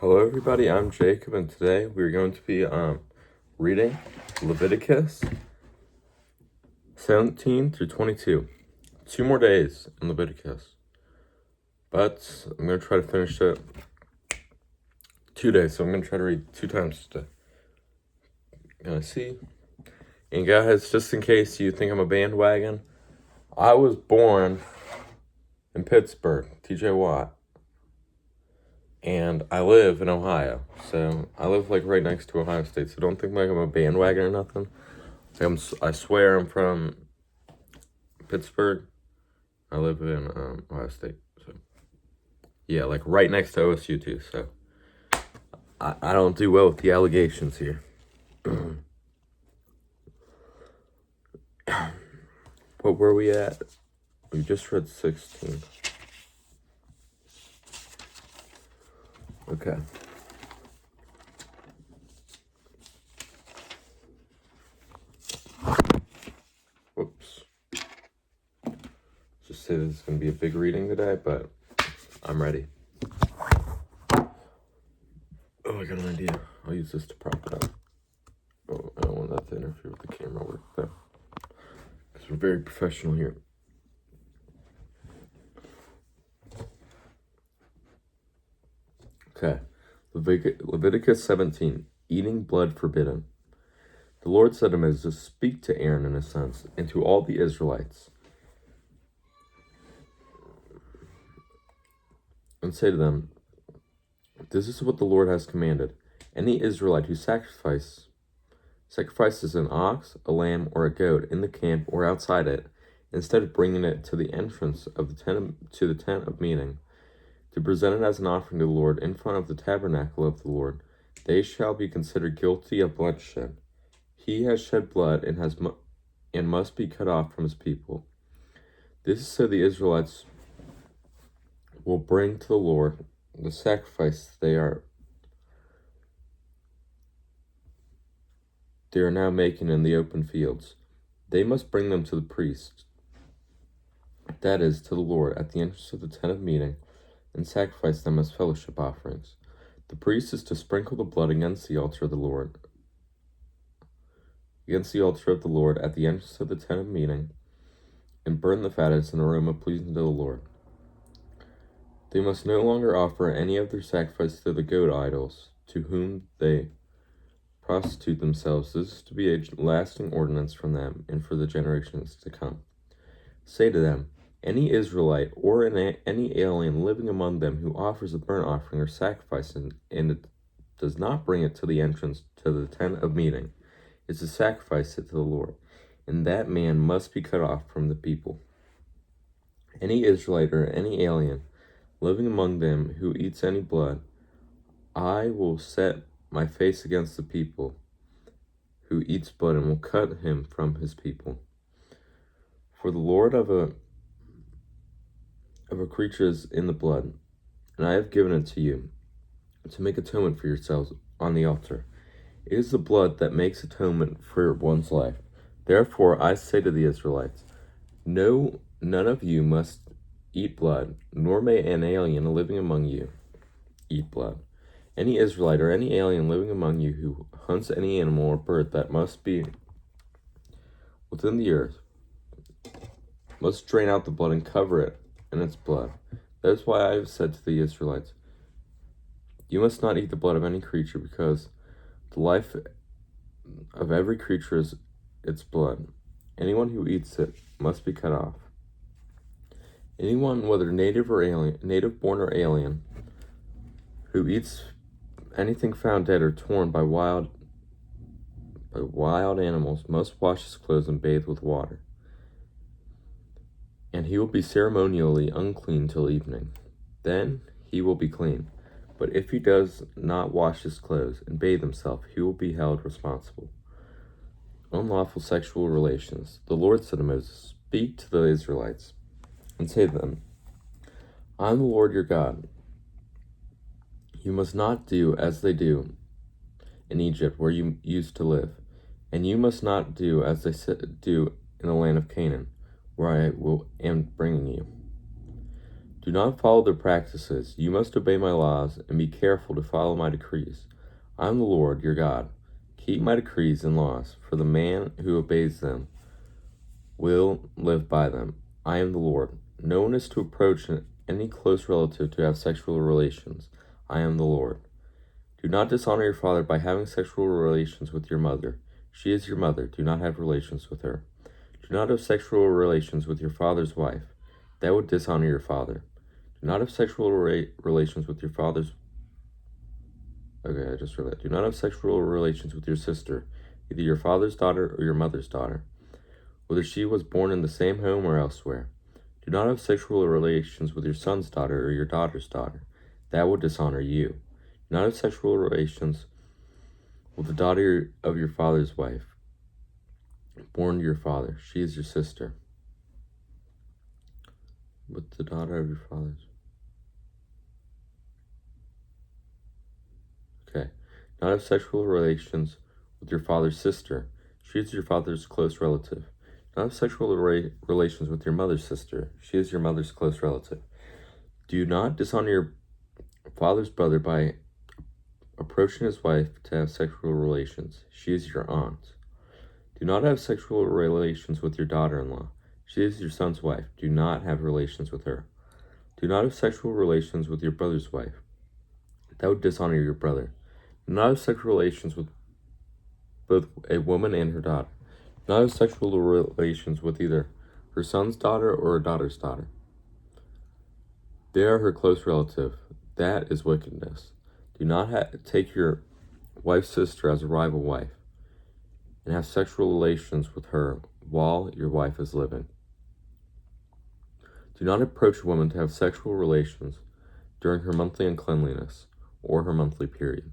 Hello everybody, I'm Jacob, and today we're going to be reading Leviticus 17 through 22. 2 more days in Leviticus, but I'm going to try to finish it 2 days, so I'm going to try to read 2 times today. See? And guys, just in case you think I'm a bandwagon, I was born in Pittsburgh, TJ Watt. And I live in Ohio, so I live like right next to Ohio State. So don't think like I'm a bandwagon or nothing. I swear I'm from Pittsburgh. I live in Ohio State. So yeah, like right next to OSU too. So I don't do well with the allegations here. What were we at? We just read 16. Okay. Whoops. Just say this is going to be a big reading today, but I'm ready. Oh, I got an idea. I'll use this to prop it up. Oh, I don't want that to interfere with the camera work, though. Because we're very professional here. Okay. Leviticus 17. Eating blood forbidden. The Lord said to Moses, "Speak to Aaron and his sons, and to all the Israelites, and say to them, this is what the Lord has commanded. Any Israelite who sacrifices an ox, a lamb, or a goat in the camp or outside it, instead of bringing it to the entrance of the tent of meeting, to present it as an offering to the Lord in front of the tabernacle of the Lord, they shall be considered guilty of bloodshed. He has shed blood and must be cut off from his people. This is so the Israelites will bring to the Lord the sacrifice they are now making in the open fields. They must bring them to the priest, that is, to the Lord, at the entrance of the tent of meeting, and sacrifice them as fellowship offerings. The priest is to sprinkle the blood against the altar of the Lord, at the entrance of the tent of meeting, and burn the fat as an aroma pleasing to the Lord. They must no longer offer any of their sacrifice to the goat idols, to whom they prostitute themselves. This is to be a lasting ordinance from them and for the generations to come. Say to them, any Israelite or any alien living among them who offers a burnt offering or sacrifice and does not bring it to the entrance to the tent of meeting, is to sacrifice it to the Lord, and that man must be cut off from the people. Any Israelite or any alien living among them who eats any blood, I will set my face against the people who eats blood and will cut him from his people. For the Lord of a creature is in the blood, and I have given it to you to make atonement for yourselves on the altar. It is the blood that makes atonement for one's life. Therefore I say to the Israelites, no, none of you must eat blood, nor may an alien living among you eat blood. Any Israelite or any alien living among you who hunts any animal or bird that must be within the earth must drain out the blood and cover it in its blood. That is why I have said to the Israelites, you must not eat the blood of any creature, because the life of every creature is its blood. Anyone who eats it must be cut off. Anyone, whether native born or alien, who eats anything found dead or torn by wild animals must wash his clothes and bathe with water, and he will be ceremonially unclean till evening. Then he will be clean. But if he does not wash his clothes and bathe himself, he will be held responsible. Unlawful sexual relations. The Lord said to Moses, speak to the Israelites and say to them, I am the Lord your God. You must not do as they do in Egypt, where you used to live, and you must not do as they do in the land of Canaan, where I am bringing you. Do not follow their practices. You must obey my laws and be careful to follow my decrees. I am the Lord, your God. Keep my decrees and laws, for the man who obeys them will live by them. I am the Lord. No one is to approach any close relative to have sexual relations. I am the Lord. Do not dishonor your father by having sexual relations with your mother. She is your mother. Do not have relations with her. Do not have sexual relations with your father's wife. That would dishonor your father. Do not have sexual relations with your father's... Okay, I just read that. Do not have sexual relations with your sister, either your father's daughter or your mother's daughter, whether she was born in the same home or elsewhere. Do not have sexual relations with your son's daughter or your daughter's daughter. That would dishonor you. Do not have sexual relations with the daughter of your father's wife, born to your father. She is your sister. With the daughter of your father's... Okay. Not have sexual relations with your father's sister. She is your father's close relative. Not have sexual relations with your mother's sister. She is your mother's close relative. Do not dishonor your father's brother by approaching his wife to have sexual relations. She is your aunt. Do not have sexual relations with your daughter-in-law. She is your son's wife. Do not have relations with her. Do not have sexual relations with your brother's wife. That would dishonor your brother. Do not have sexual relations with both a woman and her daughter. Do not have sexual relations with either her son's daughter or her daughter's daughter. They are her close relative. That is wickedness. Do not take your wife's sister as a rival wife and have sexual relations with her while your wife is living. Do not approach a woman to have sexual relations during her monthly uncleanliness or her monthly period.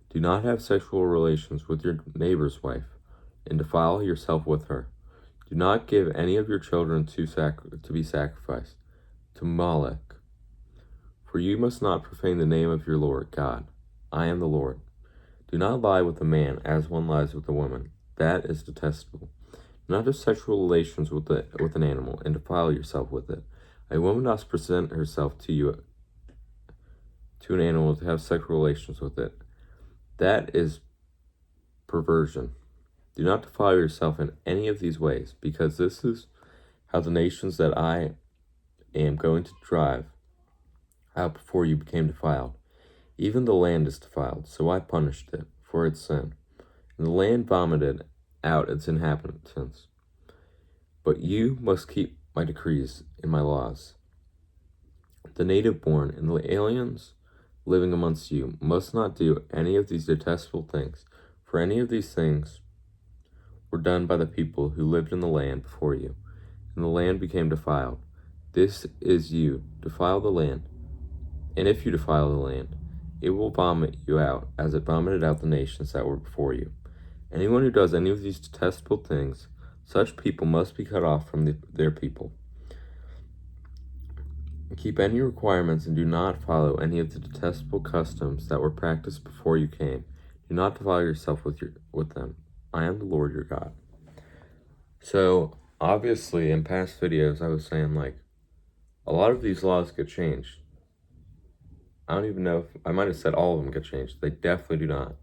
Do not have sexual relations with your neighbor's wife and defile yourself with her. Do not give any of your children to be sacrificed to Molech, for you must not profane the name of your Lord God. I am the Lord. Do not lie with a man as one lies with a woman. That is detestable. Do not have sexual relations with an animal and defile yourself with it. A woman must present herself to you to an animal to have sexual relations with it. That is perversion. Do not defile yourself in any of these ways, because this is how the nations that I am going to drive out before you became defiled. Even the land is defiled, so I punished it for its sin, and the land vomited out its inhabitants. But you must keep my decrees and my laws. The native born and the aliens living amongst you must not do any of these detestable things, for any of these things were done by the people who lived in the land before you, and the land became defiled. This is you, defile the land, and if you defile the land, it will vomit you out, as it vomited out the nations that were before you. Anyone who does any of these detestable things, such people must be cut off from their people. Keep any requirements and do not follow any of the detestable customs that were practiced before you came. Do not defile yourself with them. I am the Lord your God. So, obviously, in past videos, I was saying, a lot of these laws get changed. I don't even know if... I might have said all of them get changed. They definitely do not.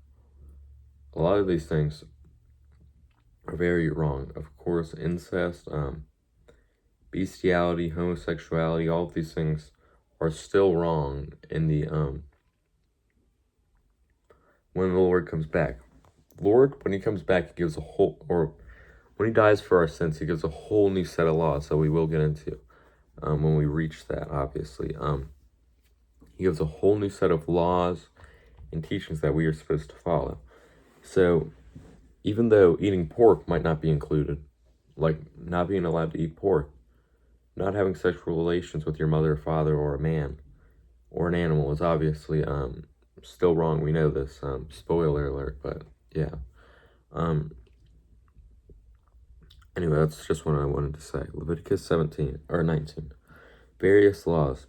A lot of these things are very wrong. Of course, incest, bestiality, homosexuality, all of these things are still wrong in the, when the Lord comes back. Lord, when he comes back, he gives when he dies for our sins, he gives a whole new set of laws that we will get into, when we reach that, obviously. He gives a whole new set of laws and teachings that we are supposed to follow. So, even though eating pork might not be included, like not being allowed to eat pork, not having sexual relations with your mother or father or a man or an animal is obviously still wrong. We know this. Spoiler alert, but yeah. Anyway, that's just what I wanted to say. Leviticus 19. Various laws.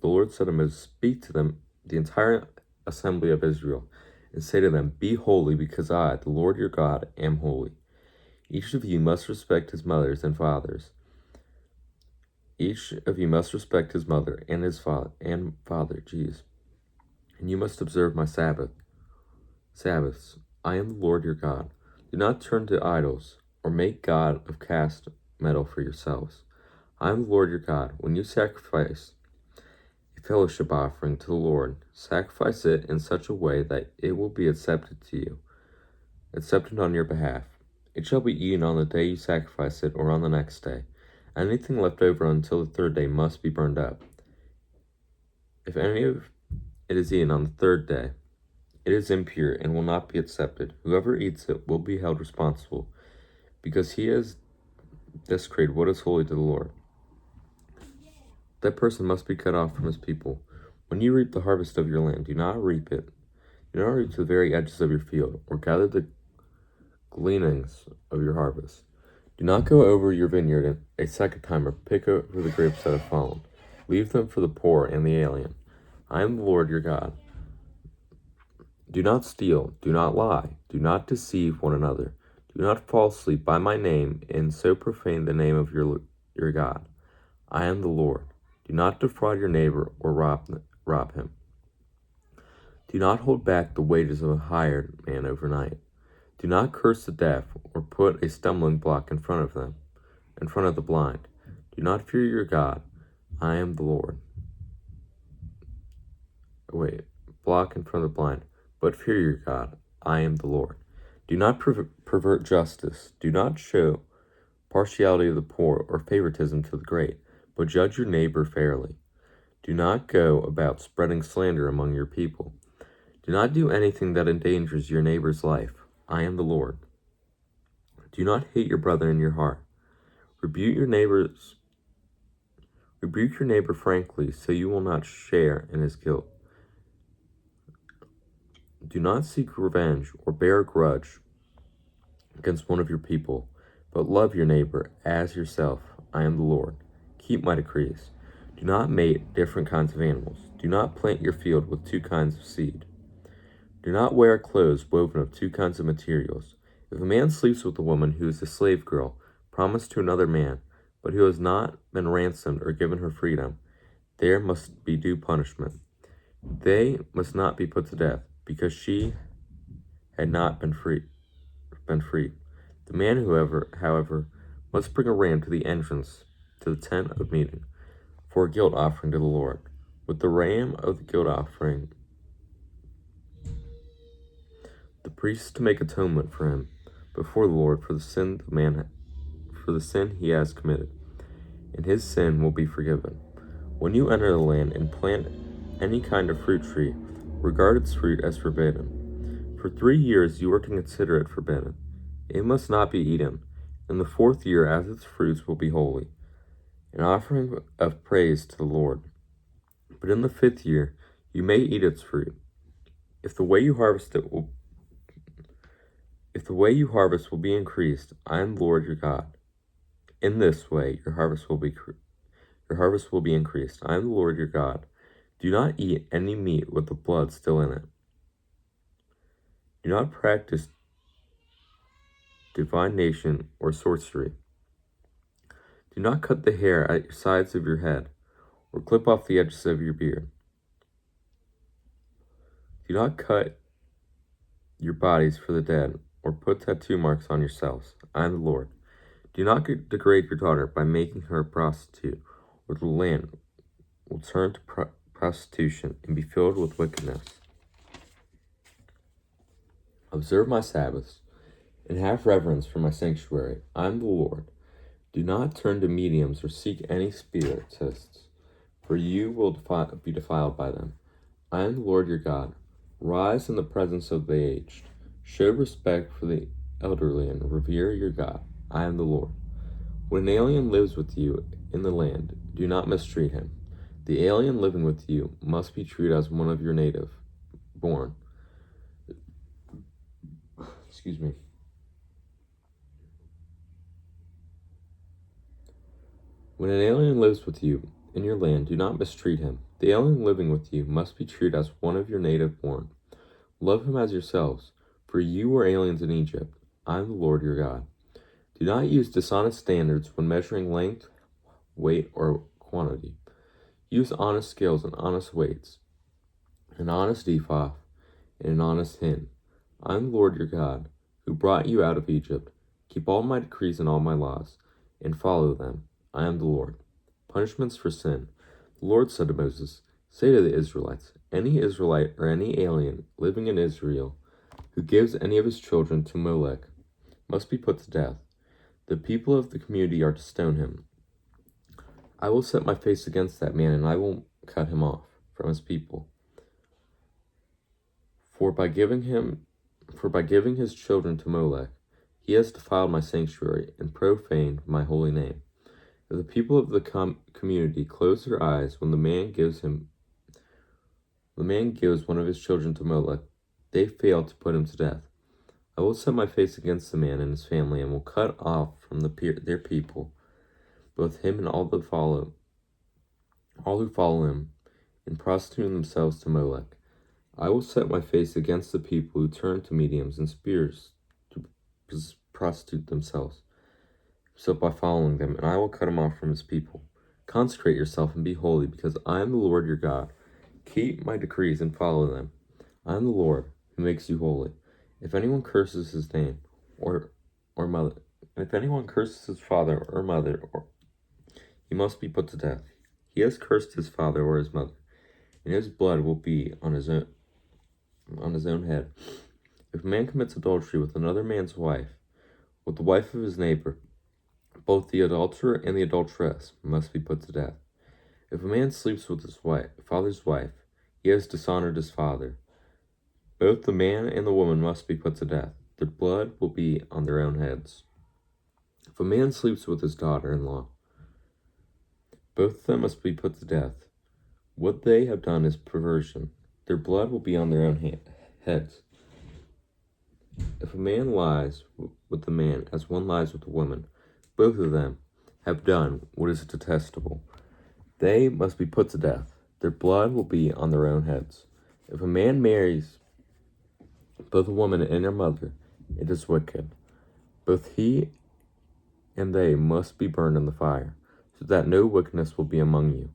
The Lord said to Moses, speak to them, the entire assembly of Israel, and say to them, be holy, because I, the Lord your God, am holy. Each of you must respect his mothers and fathers, Each of you must respect his mother and his father, and you must observe my Sabbaths. I am the Lord your God. Do not turn to idols, or make God of cast metal for yourselves. I am the Lord your God. When you sacrifice a fellowship offering to the Lord, sacrifice it in such a way that it will be accepted on your behalf. It shall be eaten on the day you sacrifice it, or on the next day. Anything left over until the third day must be burned up. If any of it is eaten on the third day, it is impure and will not be accepted. Whoever eats it will be held responsible, because he has desecrated what is holy to the Lord. That person must be cut off from his people. When you reap the harvest of your land, do not reap to the very edges of your field, or gather the gleanings of your harvest. Do not go over your vineyard a second time, or pick over the grapes that have fallen. Leave them for the poor and the alien. I am the Lord your God. Do not steal, do not lie, do not deceive one another, do not falsely by my name and so profane the name of your God. I am the Lord. Do not defraud your neighbor or rob him. Do not hold back the wages of a hired man overnight. Do not curse the deaf or put a stumbling block in front of the blind. Do not fear your God. I am the Lord. Block in front of the blind, but fear your God. I am the Lord. Do not pervert justice. Do not show partiality to the poor or favoritism to the great, but judge your neighbor fairly. Do not go about spreading slander among your people. Do not do anything that endangers your neighbor's life. I am the Lord. Do not hate your brother in your heart. Rebuke your neighbor frankly, so you will not share in his guilt. Do not seek revenge or bear a grudge against one of your people, but love your neighbor as yourself. I am the Lord. Keep my decrees. Do not mate different kinds of animals. Do not plant your field with two kinds of seed. Do not wear clothes woven of two kinds of materials. If a man sleeps with a woman who is a slave girl, promised to another man, but who has not been ransomed or given her freedom, there must be due punishment. They must not be put to death, because she had not been freed. The man, however, must bring a ram to the entrance to the tent of meeting for a guilt offering to the Lord. With the ram of the guilt offering, the priest is to make atonement for him before the Lord for the sin he has committed, and his sin will be forgiven. When you enter the land and plant any kind of fruit tree, regard its fruit as forbidden. For 3 years you are to consider it forbidden. It must not be eaten. In the 4th year, as its fruits will be holy, an offering of praise to the Lord. But in the 5th year you may eat its fruit. If the way you harvest will be increased, I am the Lord your God. In this way your harvest will be increased. I am the Lord your God. Do not eat any meat with the blood still in it. Do not practice divination or sorcery. Do not cut the hair at the sides of your head, or clip off the edges of your beard. Do not cut your bodies for the dead, or put tattoo marks on yourselves. I am the Lord. Do not degrade your daughter by making her a prostitute, or the land will turn to prostitution and be filled with wickedness. Observe my Sabbaths and have reverence for my sanctuary. I am the Lord. Do not turn to mediums or seek any spiritists, for you will be defiled by them. I am the Lord your God. Rise in the presence of the aged. Show respect for the elderly and revere your God. I am the Lord. When an alien lives with you in the land, do not mistreat him. The alien living with you must be treated as one of your native born. When an alien lives with you in your land, do not mistreat him. The alien living with you must be treated as one of your native born. Love him as yourselves, for you were aliens in Egypt. I am the Lord your God. Do not use dishonest standards when measuring length, weight, or quantity. Use honest scales and honest weights, an honest ephah and an honest hin. I am the Lord your God, who brought you out of Egypt. Keep all my decrees and all my laws, and follow them. I am the Lord. Punishments for sin. The Lord said to Moses, say to the Israelites, any Israelite or any alien living in Israel who gives any of his children to Molech must be put to death. The people of the community are to stone him. I will set my face against that man, and I will cut him off from his people. For by giving his children to Molech, he has defiled my sanctuary and profaned my holy name. If the people of the community close their eyes when the man gives one of his children to Molech, they fail to put him to death. I will set my face against the man and his family, and will cut off from their people both him and all who follow him in prostituting themselves to Molech. I will set my face against the people who turn to mediums and spears to prostitute themselves, so by following them, and I will cut him off from his people. Consecrate yourself and be holy, because I am the Lord your God. Keep my decrees and follow them. I am the Lord who makes you holy. If anyone curses his name or mother, if anyone curses his father or mother, he must be put to death. He has cursed his father or his mother, and his blood will be on his own head. If a man commits adultery with another man's wife, with the wife of his neighbor, both the adulterer and the adulteress must be put to death. If a man sleeps with his father's wife, he has dishonored his father. Both the man and the woman must be put to death. Their blood will be on their own heads. If a man sleeps with his daughter-in-law, both of them must be put to death. What they have done is perversion. Their blood will be on their own heads. If a man lies with the man as one lies with a woman, both of them have done what is detestable. They must be put to death. Their blood will be on their own heads. If a man marries both a woman and her mother, it is wicked. Both he and they must be burned in the fire, so that no wickedness will be among you.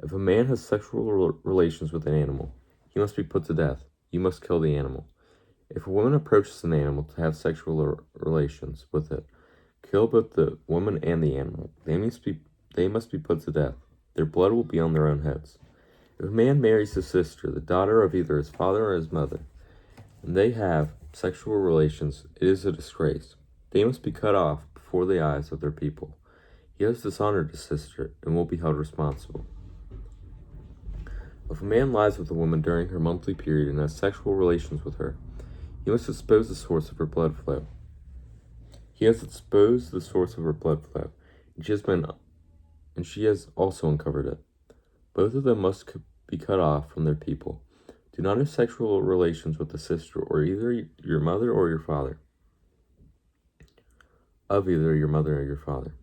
If a man has sexual relations with an animal, he must be put to death. You must kill the animal. If a woman approaches an animal to have sexual relations with it, kill both the woman and the animal. They must be put to death. Their blood will be on their own heads. If a man marries his sister, the daughter of either his father or his mother, and they have sexual relations, it is a disgrace. They must be cut off before the eyes of their people. He has dishonored his sister and will be held responsible. If a man lies with a woman during her monthly period and has sexual relations with her, he must expose the source of her blood flow. He has exposed the source of her blood flow, and she has also uncovered it. Both of them must be cut off from their people. Do not have sexual relations with the sister or either your mother or your father. Of either your mother or your father.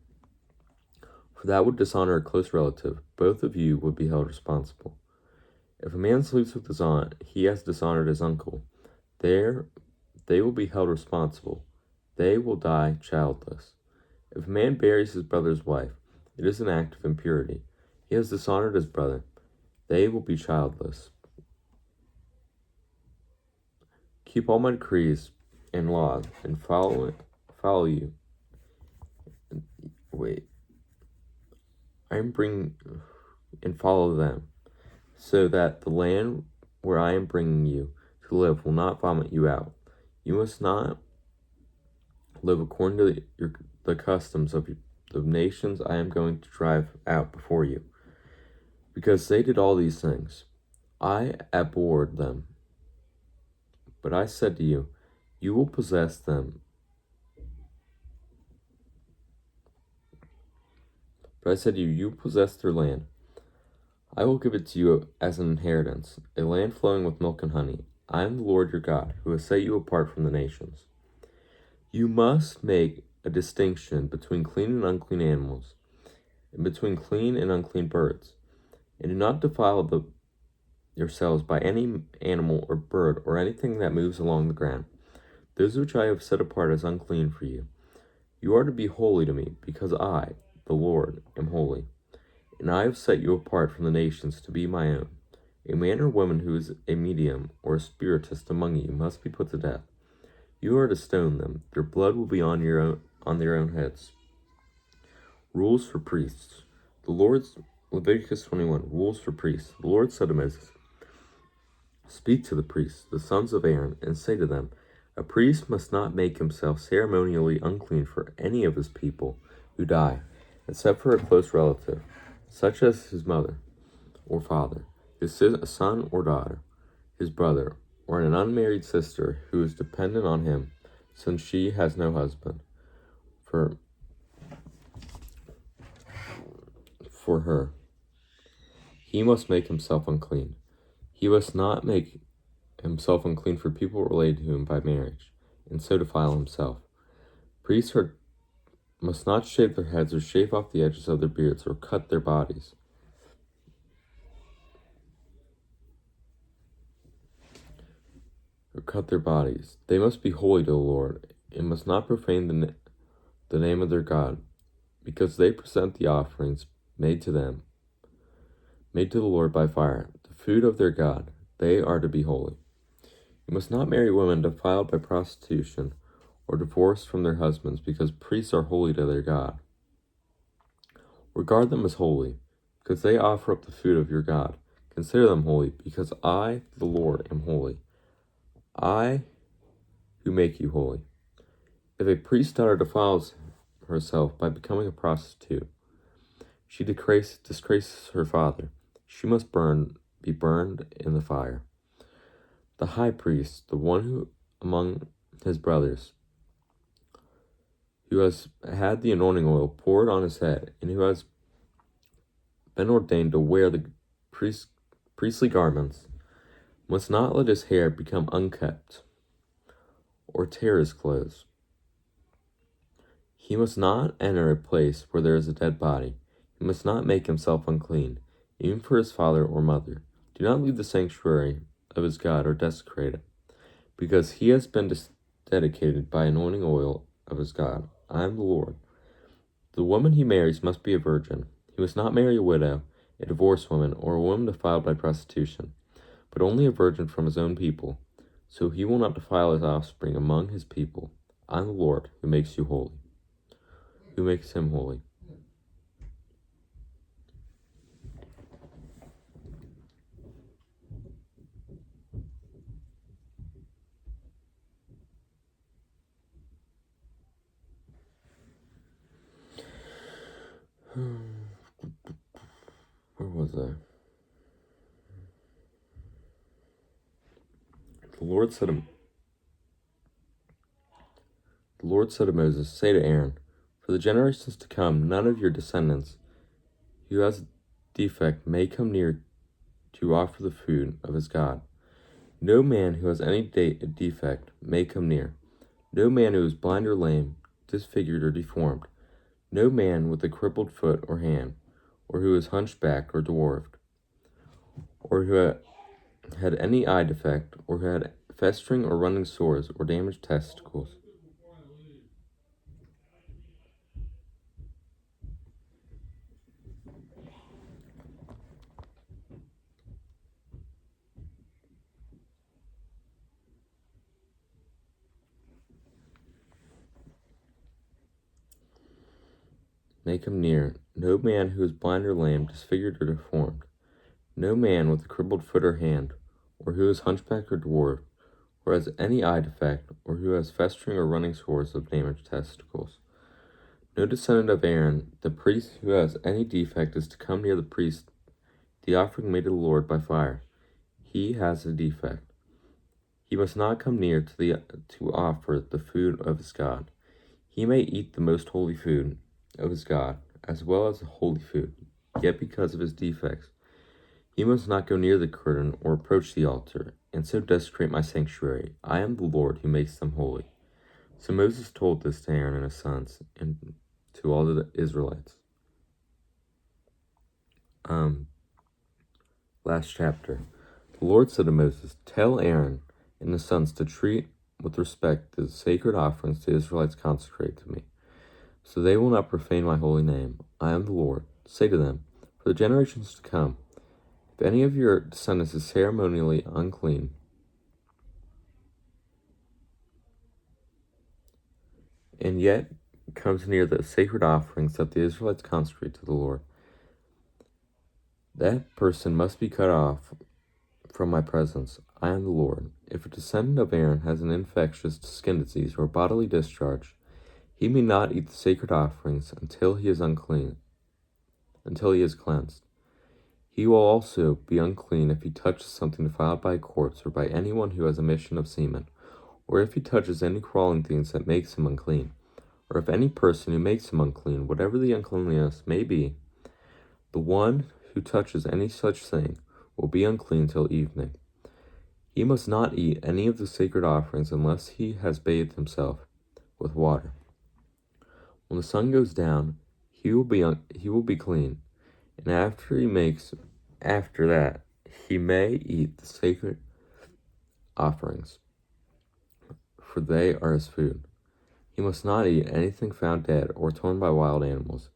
For that would dishonor a close relative. Both of you would be held responsible. If a man sleeps with his aunt, he has dishonored his uncle. They will be held responsible. They will die childless. If a man buries his brother's wife, it is an act of impurity. He has dishonored his brother. They will be childless. Keep all my decrees and laws and follow you. And follow them, so that the land where I am bringing you to live will not vomit you out. You must not live according to the customs of the nations I am going to drive out before you, because they did all these things. I abhorred them. But I said to you, you will possess them. But I said to you, you possess their land. I will give it to you as an inheritance, a land flowing with milk and honey. I am the Lord your God, who has set you apart from the nations. You must make a distinction between clean and unclean animals, and between clean and unclean birds, and do not defile yourselves by any animal or bird or anything that moves along the ground, those which I have set apart as unclean for you. You are to be holy to me, because I, the Lord, am holy. and I have set you apart from the nations to be my own. A man or woman who is a medium or a spiritist among you must be put to death. You are to stone them. Their blood will be on their own heads. Rules for priests. Leviticus 21. Rules for priests. The Lord said to Moses, "Speak to the priests, the sons of Aaron, and say to them, a priest must not make himself ceremonially unclean for any of his people who die, except for a close relative, such as his mother or father, his son or daughter, his brother, or an unmarried sister who is dependent on him, since she has no husband. For her, he must make himself unclean. He must not make himself unclean for people related to him by marriage, and so defile himself. Priests must not shave their heads or shave off the edges of their beards or cut their bodies. They must be holy to the Lord, and must not profane the name of their God, because they present the offerings made to the Lord by fire, the food of their God. They are to be holy. You must not marry women defiled by prostitution or divorced from their husbands, because priests are holy to their God. Regard them as holy, because they offer up the food of your God. Consider them holy, because I, the Lord, am holy. I who make you holy. If a priest's daughter defiles herself by becoming a prostitute, she disgraces her father. She must be burned in the fire. The high priest, the one who among his brothers, who has had the anointing oil poured on his head, and who has been ordained to wear the priestly garments, must not let his hair become unkempt or tear his clothes. He must not enter a place where there is a dead body. He must not make himself unclean, even for his father or mother. Do not leave the sanctuary of his God or desecrate it, because he has been dedicated by anointing oil of his God. I am the Lord. The woman he marries must be a virgin. He must not marry a widow, a divorced woman, or a woman defiled by prostitution, but only a virgin from his own people, so he will not defile his offspring among his people. I am the Lord who makes you holy, who makes him holy. Where was I? The Lord said to Moses, say to Aaron, for the generations to come, none of your descendants who has a defect may come near to offer the food of his God. No man who has any defect may come near. No man who is blind or lame, disfigured or deformed. No man with a crippled foot or hand, or who is hunchbacked or dwarfed, or who had any eye defect, or who had festering or running sores or damaged testicles. May come near. No man who is blind or lame, disfigured or deformed. No man with a crippled foot or hand, or who is hunchbacked or dwarfed, or has any eye defect, or who has festering or running sores of damaged testicles. No descendant of Aaron, the priest who has any defect, is to come near the offering made to the Lord by fire. He has a defect. He must not come near to offer the food of his God. He may eat the most holy food of his God, as well as the holy food, yet because of his defects, he must not go near the curtain or approach the altar, and so desecrate my sanctuary. I am the Lord who makes them holy. So Moses told this to Aaron and his sons, and to all the Israelites. Last chapter. The Lord said to Moses, tell Aaron and his sons to treat with respect the sacred offerings the Israelites consecrate to me, so they will not profane my holy name. I am the Lord. Say to them, for the generations to come. If any of your descendants is ceremonially unclean, and yet comes near the sacred offerings that the Israelites consecrate to the Lord, that person must be cut off from my presence. I am the Lord. If a descendant of Aaron has an infectious skin disease or bodily discharge, he may not eat the sacred offerings until he is cleansed. He will also be unclean if he touches something defiled by a corpse or by anyone who has emission of semen, or if he touches any crawling things that makes him unclean, or if any person who makes him unclean, whatever the uncleanness may be, the one who touches any such thing will be unclean till evening. He must not eat any of the sacred offerings unless he has bathed himself with water. When the sun goes down, he will be clean, and after that he may eat the sacred offerings, for they are his food. He must not eat anything found dead or torn by wild animals,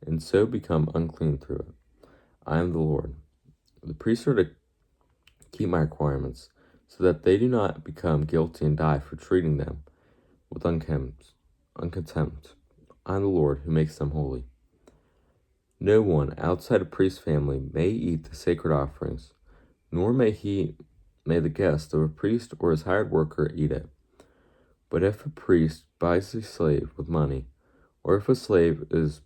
and so become unclean through it. I am the Lord. The priests are to keep my requirements, so that they do not become guilty and die for treating them with contempt. I am the Lord who makes them holy. No one outside a priest's family may eat the sacred offerings, nor may the guest of a priest or his hired worker eat it. But if a priest buys a slave with money, or if a slave is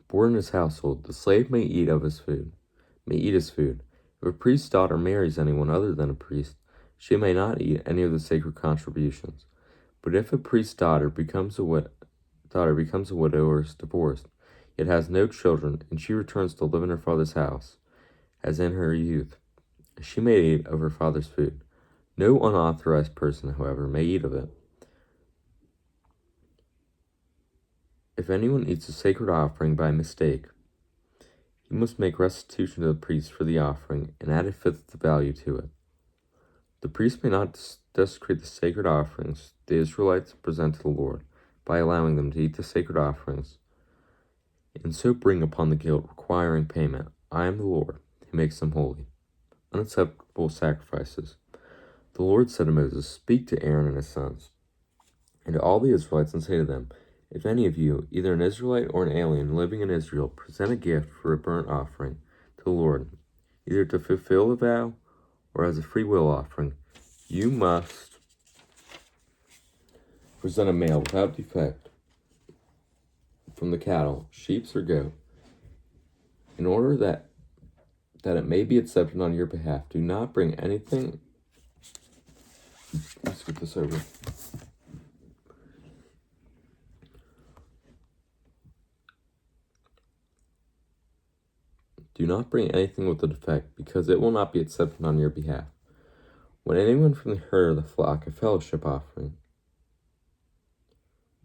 born in his household, the slave may eat his food. If a priest's daughter marries anyone other than a priest, she may not eat any of the sacred contributions. But if a priest's daughter becomes a widow or is divorced, yet has no children, and she returns to live in her father's house, as in her youth, she may eat of her father's food. No unauthorized person, however, may eat of it. If anyone eats a sacred offering by mistake, he must make restitution to the priest for the offering and add a fifth of the value to it. The priest may not desecrate the sacred offerings the Israelites present to the Lord by allowing them to eat the sacred offerings, and so bring upon the guilt requiring payment. I am the Lord who makes them holy. Unacceptable sacrifices. The Lord said to Moses, Speak to Aaron and his sons, and to all the Israelites, and say to them, If any of you, either an Israelite or an alien living in Israel, present a gift for a burnt offering to the Lord, either to fulfill the vow or as a free will offering, you must present a male without defect from the cattle, sheep, or goat, in order that it may be accepted on your behalf. Do not bring anything. Let's get this over. Do not bring anything with a defect, because it will not be accepted on your behalf. When anyone from the herd of the flock, a fellowship offering,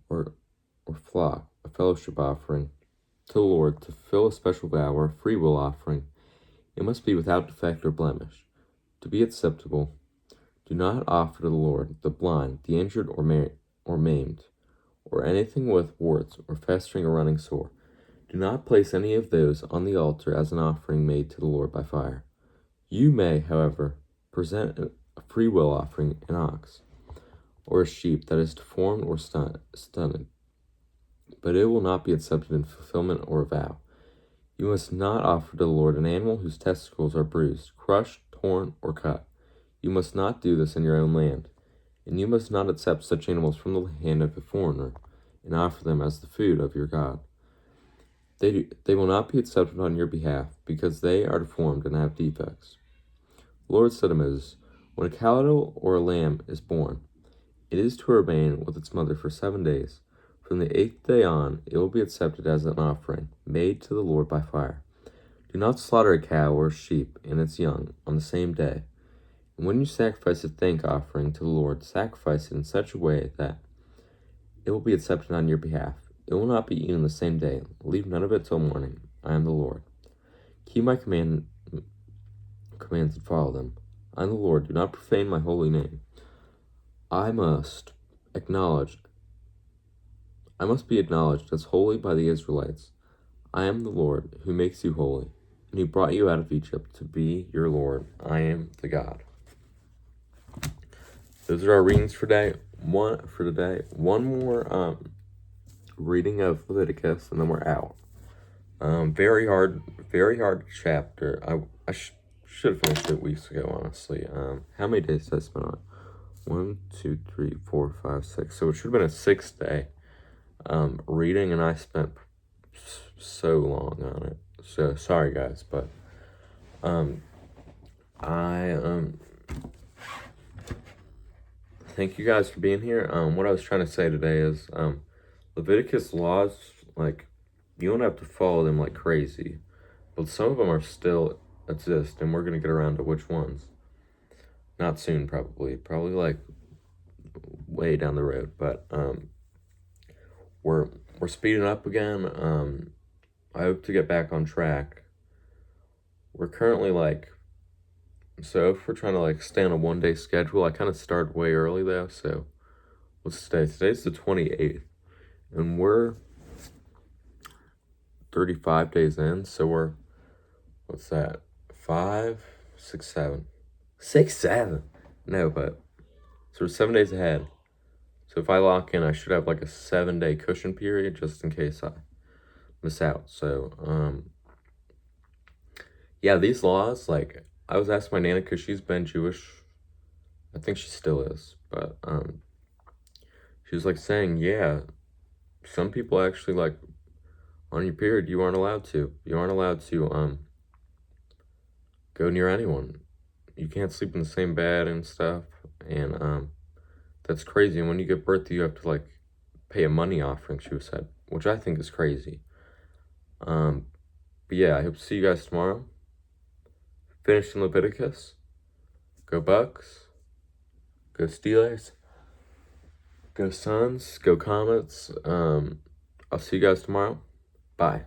or flock, a fellowship offering to the Lord to fulfill a special vow or a free will offering, it must be without defect or blemish. To be acceptable, do not offer to the Lord the blind, the injured or maimed, or anything with warts or festering or running sore. Do not place any of those on the altar as an offering made to the Lord by fire. You may, however, present a free will offering, an ox, or a sheep that is deformed or stunted, but it will not be accepted in fulfillment or a vow. You must not offer to the Lord an animal whose testicles are bruised, crushed, torn, or cut. You must not do this in your own land, and you must not accept such animals from the hand of a foreigner and offer them as the food of your God. They will not be accepted on your behalf, because they are deformed and have defects. The Lord said to Moses, When a cattle or a lamb is born, it is to remain with its mother for 7 days. From the 8th day on, it will be accepted as an offering, made to the Lord by fire. Do not slaughter a cow or a sheep and its young on the same day. And when you sacrifice a thank offering to the Lord, sacrifice it in such a way that it will be accepted on your behalf. It will not be eaten the same day. Leave none of it till morning. I am the Lord. Keep my commands and follow them. I am the Lord. Do not profane my holy name. I must be acknowledged as holy by the Israelites. I am the Lord who makes you holy, and who brought you out of Egypt to be your Lord. I am the God. Those are our readings for today. One more reading of Leviticus, and then we're out. Very hard chapter. I should have finished it weeks ago, honestly. How many days did I spend on it? 1, 2, 3, 4, 5, 6. So it should have been a 6-day reading, and I spent so long on it. So sorry, guys, but I thank you guys for being here. What I was trying to say today is Leviticus laws, like, you don't have to follow them like crazy, but some of them are still exist, and we're gonna get around to which ones. Not soon, probably like way down the road, but we're speeding up again. I hope to get back on track. We're currently so if we're trying to stay on a 1-day schedule, I kind of started way early though. So what's today? Today's the 28th, and we're 35 days in. So we're, what's that? 5, 6, 7, 6, 7. No, but so we're 7 days ahead. So if I lock in, I should have like a 7-day cushion period just in case I miss out. So yeah, these laws, I was asking my Nana because she's been Jewish. I think she still is, but she was saying, yeah, some people actually on your period you aren't allowed to go near anyone. You can't sleep in the same bed and stuff, and that's crazy. And when you give birth, you have to pay a money offering, she said, which I think is crazy. But yeah, I hope to see you guys tomorrow. Finished in Leviticus. Go Bucks. Go Steelers. Go Suns. Go Comets. I'll see you guys tomorrow. Bye.